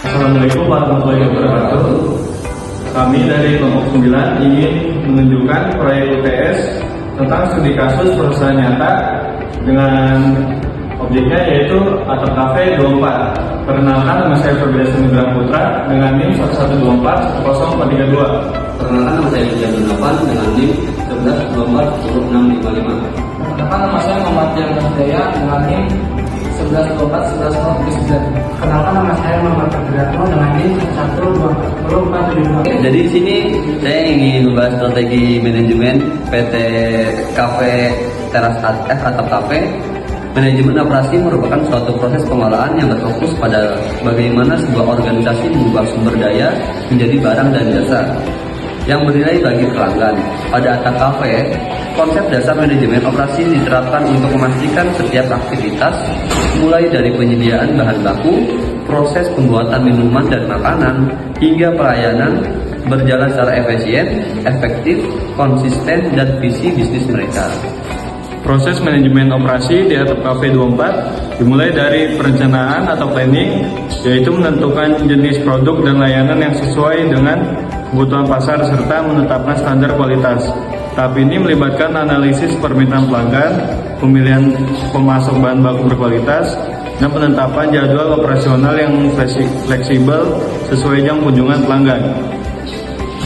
Assalamualaikum warahmatullahi wabarakatuh. Kami dari kelompok 9 ingin menunjukkan proyek UTS tentang studi kasus perusahaan nyata dengan objeknya yaitu Atap Cafe 24. Perkenalkan, nama saya Febrian Sumitra Putra dengan NIM 112410432. Perkenalkan, nama saya Hujan Gunawan dengan NIM 11241655. Perkenalkan, nama saya Muhammad Jalan Daya dengan NIM 11241109. Kenalkan, nama saya Muhammad Ferdinando dengan NIM 12472. Jadi di sini saya ingin membahas strategi manajemen PT Cafe Teras Atap Cafe. Manajemen operasi merupakan suatu proses pengelolaan yang berfokus pada bagaimana sebuah organisasi mengubah sumber daya menjadi barang dan jasa yang bernilai bagi pelanggan. Pada Atap Cafe, konsep dasar manajemen operasi diterapkan untuk memastikan setiap aktivitas, mulai dari penyediaan bahan baku, proses pembuatan minuman dan makanan, hingga pelayanan, berjalan secara efisien, efektif, konsisten, dan visi bisnis mereka. Proses manajemen operasi di Atap Cafe 24 dimulai dari perencanaan atau planning, yaitu menentukan jenis produk dan layanan yang sesuai dengan kebutuhan pasar serta menetapkan standar kualitas. Tahap ini melibatkan analisis permintaan pelanggan, pemilihan pemasok bahan baku berkualitas, dan penetapan jadwal operasional yang fleksibel sesuai jam kunjungan pelanggan.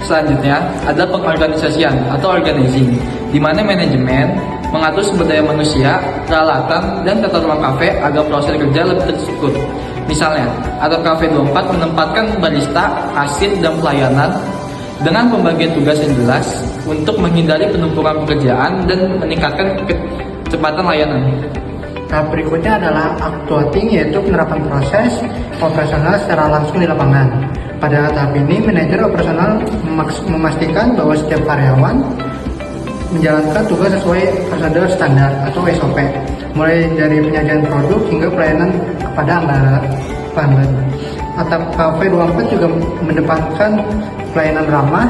Selanjutnya adalah pengorganisasian atau organizing, di mana manajemen mengatur sumber daya manusia, peralatan, dan tata ruang kafe agar proses kerja lebih terstruktur. Misalnya, Atap Cafe 24 menempatkan barista, kasir, dan pelayanan dengan pembagian tugas yang jelas untuk menghindari penumpukan pekerjaan dan meningkatkan kecepatan layanan. Tahap berikutnya adalah actuating, yaitu penerapan proses operasional secara langsung di lapangan. Pada tahap ini, manajer operasional memastikan bahwa setiap karyawan menjalankan tugas sesuai prosedur standar atau SOP, mulai dari penyajian produk hingga pelayanan kepada pelanggan. Atap Cafe 24 juga mendepankan pelayanan ramah,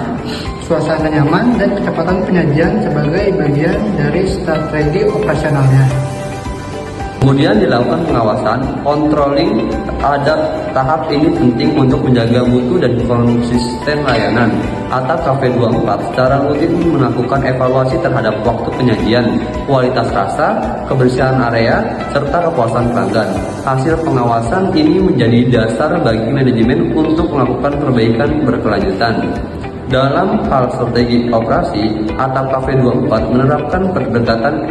suasana nyaman, dan kecepatan penyajian sebagai bagian dari strategi operasionalnya. Kemudian dilakukan pengawasan, controlling. Tahap ini penting untuk menjaga mutu dan konsisten layanan. Atap Cafe 24 secara rutin melakukan evaluasi terhadap waktu penyajian, kualitas rasa, kebersihan area, serta kepuasan pelanggan. Hasil pengawasan ini menjadi dasar bagi manajemen untuk melakukan perbaikan berkelanjutan. Dalam hal strategi operasi, Atap Cafe 24 menerapkan pendekatan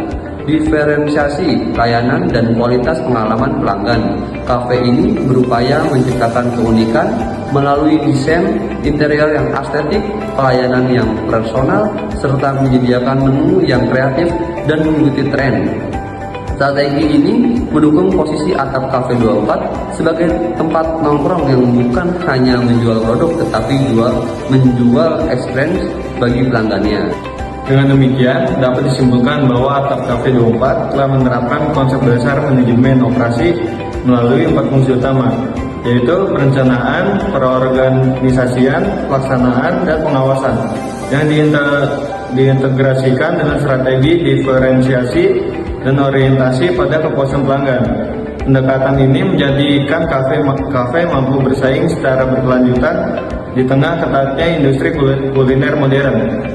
diferensiasi layanan dan kualitas pengalaman pelanggan. Kafe ini berupaya menciptakan keunikan melalui desain interior yang estetik, pelayanan yang personal, serta menyediakan menu yang kreatif dan mengikuti tren. Strategi ini mendukung posisi Atap Cafe 24 sebagai tempat nongkrong yang bukan hanya menjual produk tetapi juga menjual experience bagi pelanggannya. Dengan demikian, dapat disimpulkan bahwa Atap Cafe 24 telah menerapkan konsep dasar manajemen operasi melalui 4 fungsi utama, yaitu perencanaan, perorganisasian, pelaksanaan, dan pengawasan, yang diintegrasikan dengan strategi diferensiasi dan orientasi pada kepuasan pelanggan. Pendekatan ini menjadikan kafe mampu bersaing secara berkelanjutan di tengah ketatnya industri kuliner modern.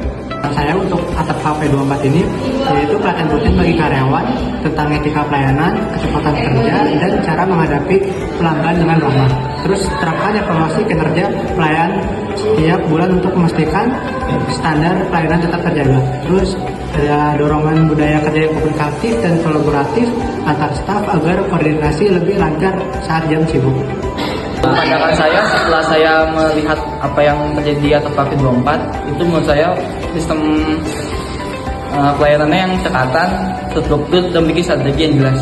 Saya untuk Atap Cafe 24 ini yaitu pelatihan rutin bagi karyawan tentang etika pelayanan, kecepatan kerja, dan cara menghadapi pelanggan dengan ramah. Terus terapkan evaluasi kinerja pelayan setiap bulan untuk memastikan standar pelayanan tetap terjaga. Terus ada dorongan budaya kerja yang komunikatif dan kolaboratif antar staf agar koordinasi lebih lancar saat jam sibuk. Pandangan saya setelah saya melihat apa yang terjadi di Atap Cafe 24, itu menurut saya sistem pelayanannya yang cekatan, terstruktur, dan memiliki strategi yang jelas.